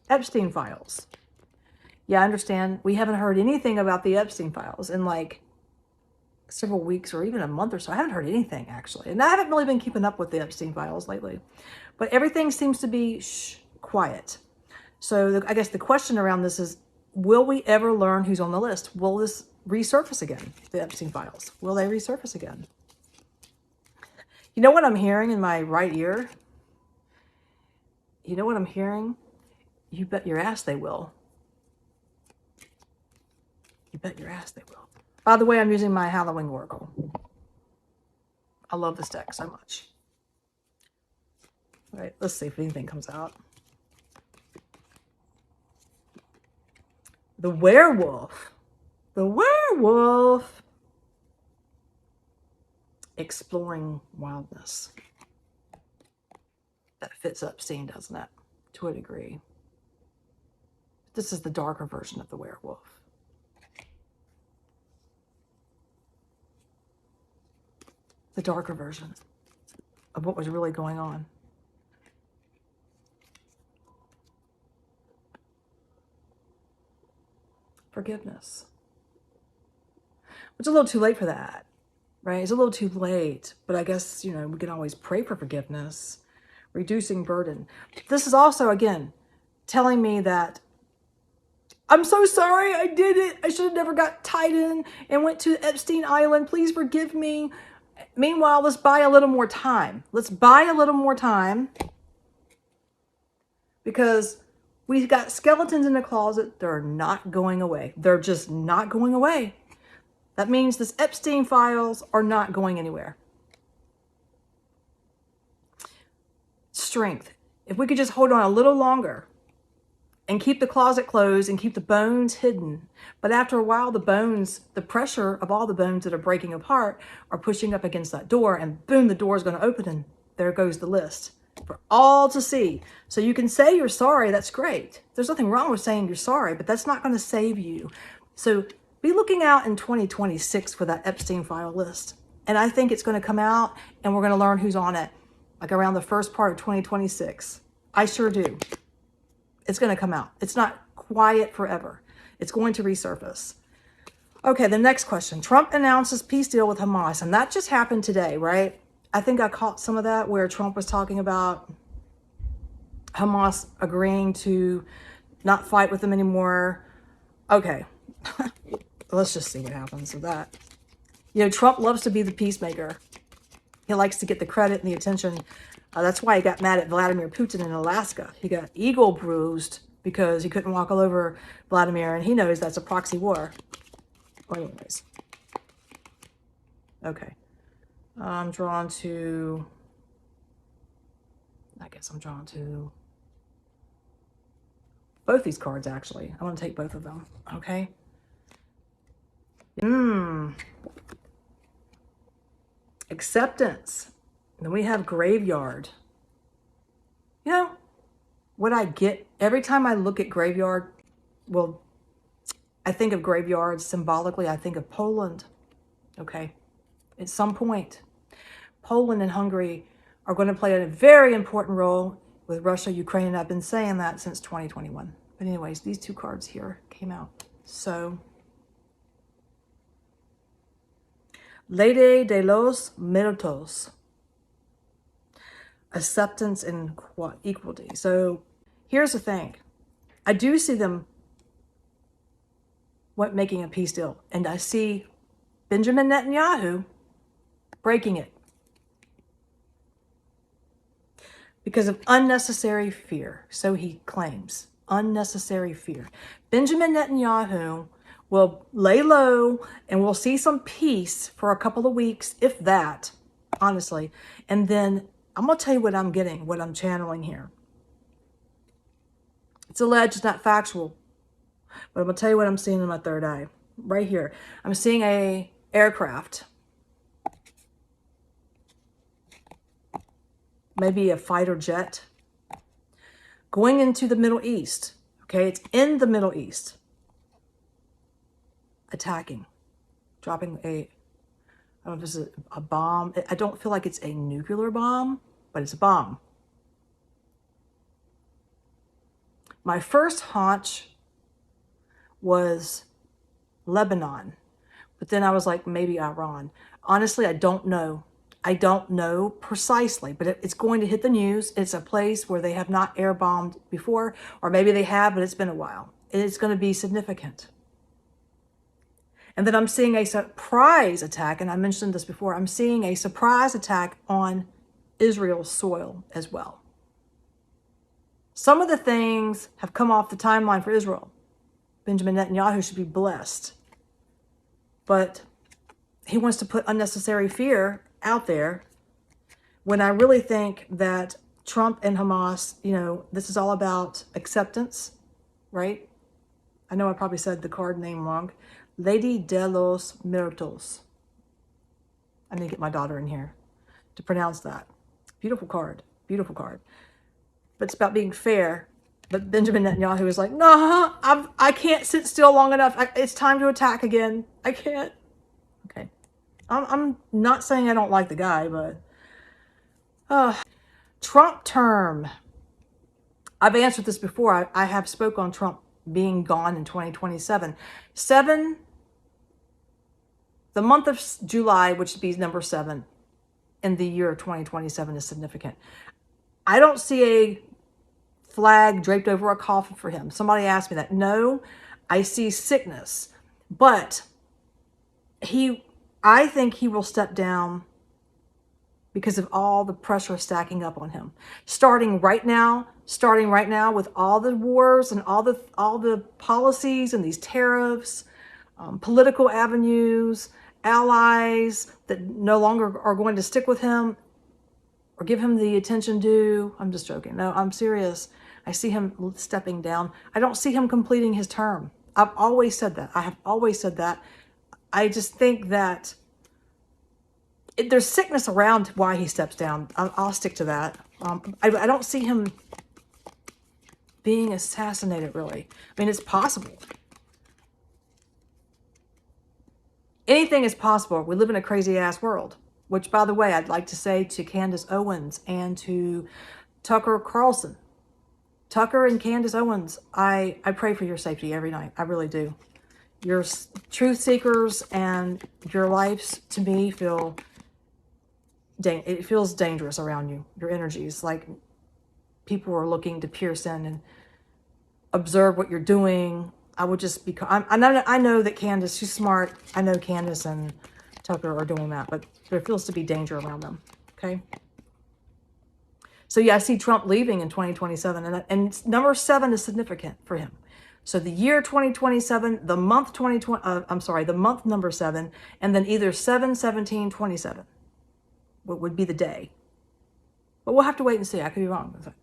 Epstein Files. Yeah, I understand. We haven't heard anything about the Epstein Files in like several weeks or even a month or so. I haven't heard anything, actually. And I haven't really been keeping up with the Epstein Files lately. But everything seems to be quiet. So I guess the question around this is, will we ever learn who's on the list? Will this resurface again, the Epstein Files? Will they resurface again? You know what I'm hearing in my right ear? You know what I'm hearing? You bet your ass they will. You bet your ass they will. By the way, I'm using my Halloween Oracle. I love this deck so much. All right, let's see if anything comes out. The werewolf. The werewolf. Exploring wildness. That fits Epstein, doesn't it? To a degree. This is the darker version of the werewolf. The darker version of what was really going on. Forgiveness. It's a little too late for that, right? It's a little too late, but I guess, you know, we can always pray for forgiveness, reducing burden. This is also, again, telling me that I'm so sorry, I did it. I should have never got tied in and went to Epstein Island. Please forgive me. Meanwhile, let's buy a little more time. Let's buy a little more time because we've got skeletons in the closet. They're not going away. They're just not going away. That means this Epstein Files are not going anywhere. Strength. If we could just hold on a little longer and keep the closet closed and keep the bones hidden. But after a while, the bones, the pressure of all the bones that are breaking apart are pushing up against that door, and boom, the door is going to open, and there goes the list for all to see. So you can say you're sorry. That's great. There's nothing wrong with saying you're sorry, but that's not going to save you. So be looking out in 2026 for that Epstein file list. And I think it's going to come out, and we're going to learn who's on it, like around the first part of 2026. I sure do. It's going to come out. It's not quiet forever. It's going to resurface. Okay, the next question. Trump announces peace deal with Hamas, and that just happened today, right? I think I caught some of that where Trump was talking about Hamas agreeing to not fight with them anymore. Okay, let's just see what happens with that. You know, Trump loves to be the peacemaker. He likes to get the credit and the attention. That's why he got mad at Vladimir Putin in Alaska. He got ego bruised because he couldn't walk all over Vladimir, and he knows that's a proxy war. Well, anyways. Okay. I'm drawn to... I guess I'm drawn to both these cards, actually. I want to take both of them. Okay. Acceptance. Then we have graveyard. You know, what I get every time I look at graveyard, well, I think of graveyards symbolically. I think of Poland. Okay. At some point, Poland and Hungary are going to play a very important role with Russia, Ukraine. I've been saying that since 2021. But anyways, these two cards here came out. So, Ley de los Muertos. Acceptance and equality. So here's the thing. I do see them making a peace deal. And I see Benjamin Netanyahu breaking it. Because of unnecessary fear. So he claims. Unnecessary fear. Benjamin Netanyahu will lay low and we'll see some peace for a couple of weeks, if that, honestly. And then I'm going to tell you what I'm getting, what I'm channeling here. It's alleged, it's not factual. But I'm going to tell you what I'm seeing in my third eye. Right here. I'm seeing a aircraft. Maybe a fighter jet. Going into the Middle East. Okay, it's in the Middle East. Attacking. Dropping I don't know if this is a bomb. I don't feel like it's a nuclear bomb, but it's a bomb. My first hunch was Lebanon, but then I was like, maybe Iran. Honestly, I don't know. I don't know precisely, but it's going to hit the news. It's a place where they have not air bombed before, or maybe they have, but it's been a while. It's going to be significant. And then I'm seeing a surprise attack, and I mentioned this before. I'm seeing a surprise attack on Israel's soil as well. Some of the things have come off the timeline for Israel. Benjamin Netanyahu should be blessed. But he wants to put unnecessary fear out there when I really think that Trump and Hamas, this is all about acceptance, right? I know I probably said the card name wrong. Lady de los Muertos. I need to get my daughter in here to pronounce that. Beautiful card. Beautiful card. But it's about being fair. But Benjamin Netanyahu is like, nah, I can't sit still long enough. It's time to attack again. I can't. Okay. I'm not saying I don't like the guy, but Trump term. I've answered this before. I have spoke on Trump being gone in 2027. The month of July, which would be number 7 in the year of 2027, is significant. I don't see a flag draped over a coffin for him. Somebody asked me that. No, I see sickness. But I think he will step down because of all the pressure stacking up on him. Starting right now with all the wars and all the policies and these tariffs, political avenues, allies that no longer are going to stick with him or give him the attention due. I'm just joking. No, I'm serious. I see him stepping down. I don't see him completing his term. I've always said that. I have always said that. I just think that there's sickness around why he steps down. I'll stick to that. I don't see him being assassinated, really. I mean, it's possible. Anything is possible. We live in a crazy-ass world. Which, by the way, I'd like to say to Candace Owens and to Tucker Carlson. Tucker and Candace Owens, I pray for your safety every night. I really do. Your truth seekers and your lives, to me, it feels dangerous around you. Your energies, like people are looking to pierce in and observe what you're doing. I would just be, I know that Candace, she's smart. I know Candace and Tucker are doing that, but there feels to be danger around them. Okay. So yeah, I see Trump leaving in 2027, and number 7 is significant for him. So the year 2027, the month the month number 7, and then either 7/17/27 would be the day. But we'll have to wait and see. I could be wrong.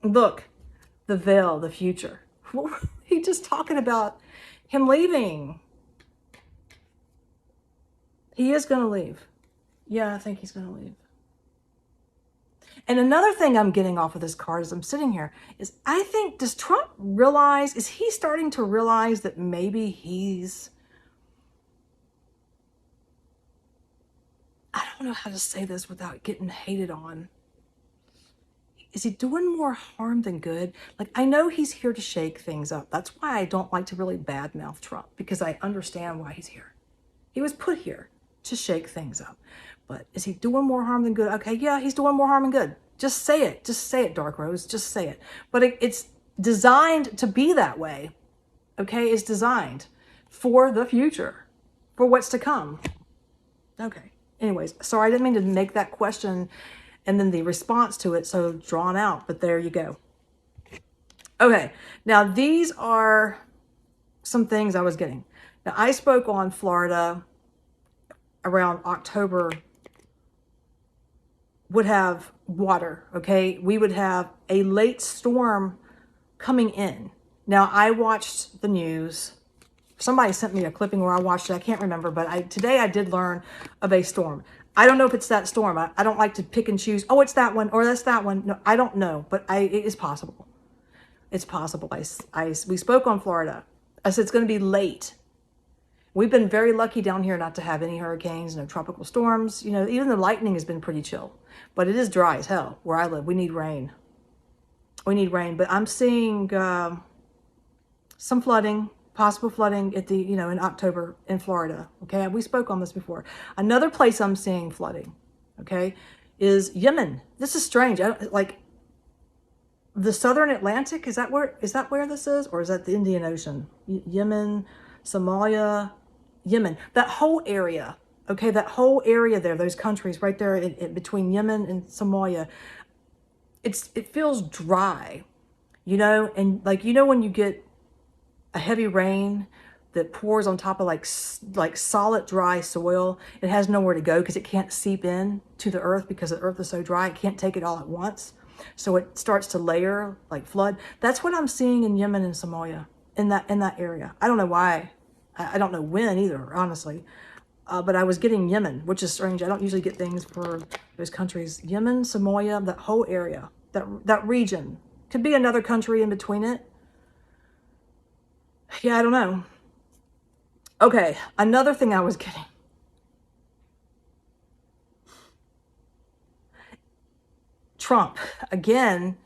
Look, the veil, the future. He just talking about him leaving. He is going to leave. Yeah, I think he's going to leave. And another thing I'm getting off of this card as I'm sitting here is I think, does Trump realize, is he starting to realize that maybe he's, I don't know how to say this without getting hated on. Is he doing more harm than good? Like, I know he's here to shake things up. That's why I don't like to really badmouth Trump, because I understand why he's here. He was put here to shake things up. But is he doing more harm than good? Okay, yeah, he's doing more harm than good. Just say it. Just say it, Dark Rose. Just say it. But it's designed to be that way. Okay, it's designed for the future, for what's to come. Okay. Anyways, sorry, I didn't mean to make that question and then the response to it so drawn out, but there you go. Okay, now these are some things I was getting. Now, I spoke on Florida around October would have water, okay? We would have a late storm coming in. Now, I watched the news. Somebody sent me a clipping where I watched it. I can't remember, but today I did learn of a storm. I don't know if it's that storm. I don't like to pick and choose. Oh, it's that one or that's that one. No, I don't know, but it is possible. It's possible. We spoke on Florida. I said it's going to be late. We've been very lucky down here not to have any hurricanes, no tropical storms. You know, even the lightning has been pretty chill, but it is dry as hell where I live. We need rain. We need rain, but I'm seeing some flooding, possible flooding at the, you know, in October in Florida. Okay, we spoke on this before. Another place I'm seeing flooding, okay, is Yemen. This is strange. I don't, like the Southern Atlantic. Is that where this is, or is that the Indian Ocean? Yemen, Somalia, Yemen. That whole area. Okay, that whole area there, those countries right there in between Yemen and Somalia. It feels dry, you know, and like, you know, when you get a heavy rain that pours on top of like solid dry soil, it has nowhere to go because it can't seep in to the earth because the earth is so dry, it can't take it all at once. So it starts to layer, like flood. That's what I'm seeing in Yemen and Somalia, in that area. I don't know why. I don't know when either, honestly. But I was getting Yemen, which is strange. I don't usually get things for those countries. Yemen, Somalia, that whole area, that region. Could be another country in between it. Yeah, I don't know. Okay, another thing I was getting. Trump, again.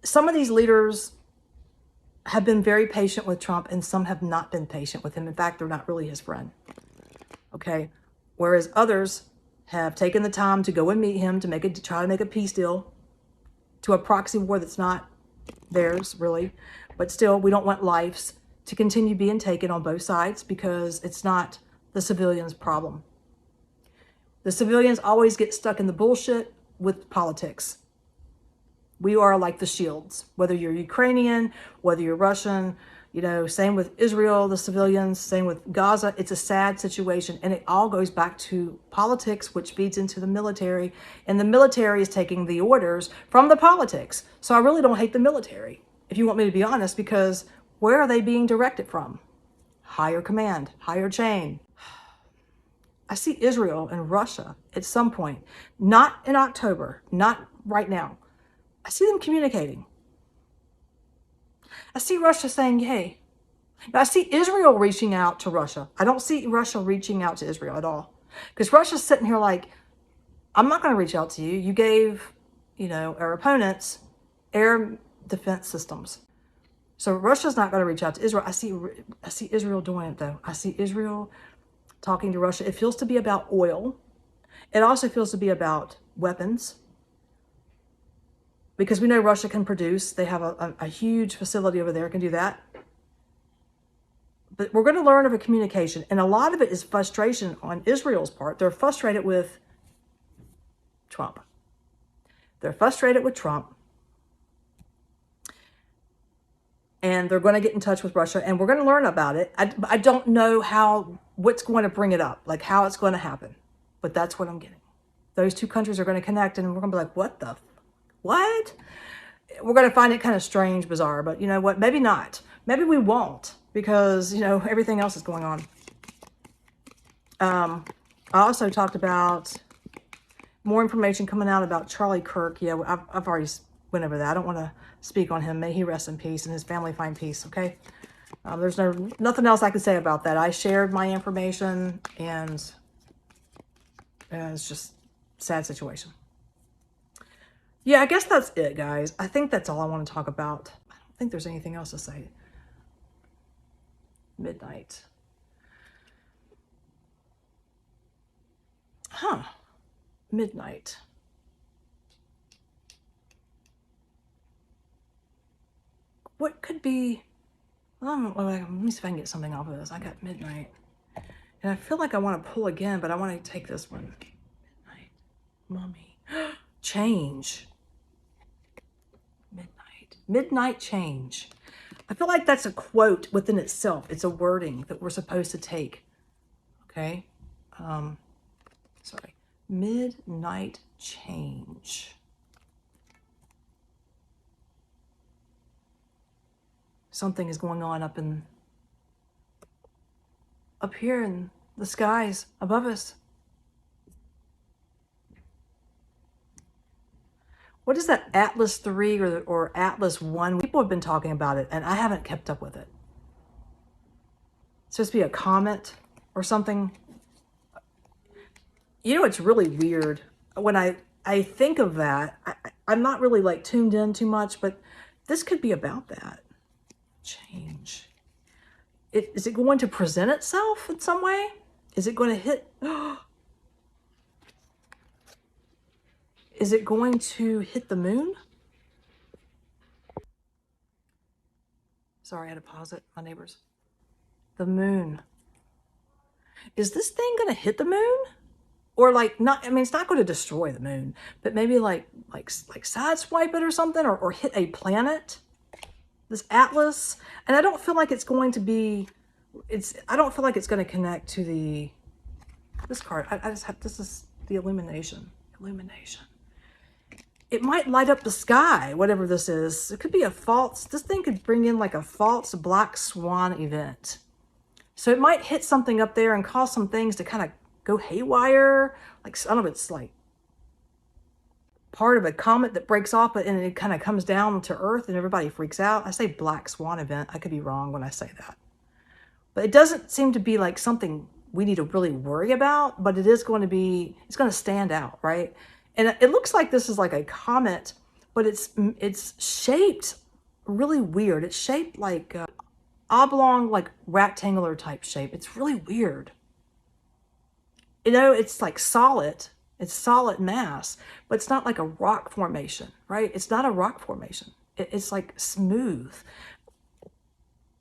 Some of these leaders have been very patient with Trump and some have not been patient with him. In fact, they're not really his friend. Okay, whereas others have taken the time to go and meet him to try to make a peace deal to a proxy war that's not theirs, really. But still, we don't want lives to continue being taken on both sides because it's not the civilians' problem. The civilians always get stuck in the bullshit with politics. We are like the shields, whether you're Ukrainian, whether you're Russian, you know, same with Israel, the civilians, same with Gaza. It's a sad situation. And it all goes back to politics, which feeds into the military. And the military is taking the orders from the politics. So I really don't hate the military, if you want me to be honest, because where are they being directed from? Higher command, higher chain. I see Israel and Russia at some point, not in October, not right now. I see them communicating. I see Russia saying, hey. Now, I see Israel reaching out to Russia. I don't see Russia reaching out to Israel at all. Because Russia's sitting here like, I'm not going to reach out to you. You gave, you know, our opponents air defense systems. So Russia's not going to reach out to Israel. I see Israel doing it, though. I see Israel talking to Russia. It feels to be about oil. It also feels to be about weapons. Because we know Russia can produce. They have a huge facility over there, can do that. But we're going to learn of a communication. And a lot of it is frustration on Israel's part. They're frustrated with Trump. They're frustrated with Trump. And they're going to get in touch with Russia. And we're going to learn about it. I don't know what's going to bring it up. Like how it's going to happen. But that's what I'm getting. Those two countries are going to connect. And we're going to be like, what? We're going to find it kind of strange, bizarre, but you know what? Maybe not. Maybe we won't because, you know, everything else is going on. I also talked about more information coming out about Charlie Kirk. Yeah, I've already went over that. I don't want to speak on him. May he rest in peace and his family find peace, okay? There's nothing else I can say about that. I shared my information and it's just a sad situation. Yeah, I guess that's it, guys. I think that's all I want to talk about. I don't think there's anything else to say. Midnight. Midnight. What could be... let me see if I can get something off of this. I got midnight. And I feel like I want to pull again, but I want to take this one. Midnight. Mummy. Change. Midnight change. I feel like that's a quote within itself. It's a wording that we're supposed to take. Okay? Sorry. Midnight change. Something is going on up here in the skies above us. What is that Atlas 3 or Atlas 1? People have been talking about it, and I haven't kept up with it. It's supposed to be a comet or something. You know, it's really weird. When I think of that, I'm not really like tuned in too much, but this could be about that. Change. Is it going to present itself in some way? Is it going to hit? Is it going to hit the moon? Sorry, I had to pause it, my neighbors. The moon. Is this thing going to hit the moon? Or like not, I mean, it's not going to destroy the moon, but maybe like sideswipe it or something, or hit a planet. This atlas. And I don't feel like it's going to be, I don't feel like it's going to connect to this card. I just have, this is the illumination. Illumination. It might light up the sky, whatever this is. It could be a false, this thing could bring in like a false black swan event. So it might hit something up there and cause some things to kind of go haywire. Like, I don't know if it's like part of a comet that breaks off, but and it kind of comes down to Earth and everybody freaks out. I say black swan event. I could be wrong when I say that. But it doesn't seem to be like something we need to really worry about, but it is going to be, it's going to stand out, right? And it looks like this is like a comet, but it's shaped really weird. It's shaped like oblong, like rectangular type shape. It's really weird. You know, it's like solid. It's solid mass, but it's not like a rock formation, right? It's not a rock formation. It's like smooth.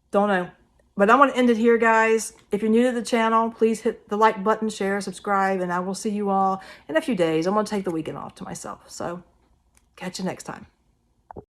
Don't know. But I want to end it here, guys. If you're new to the channel, please hit the like button, share, subscribe, and I will see you all in a few days. I'm going to take the weekend off to myself. So catch you next time.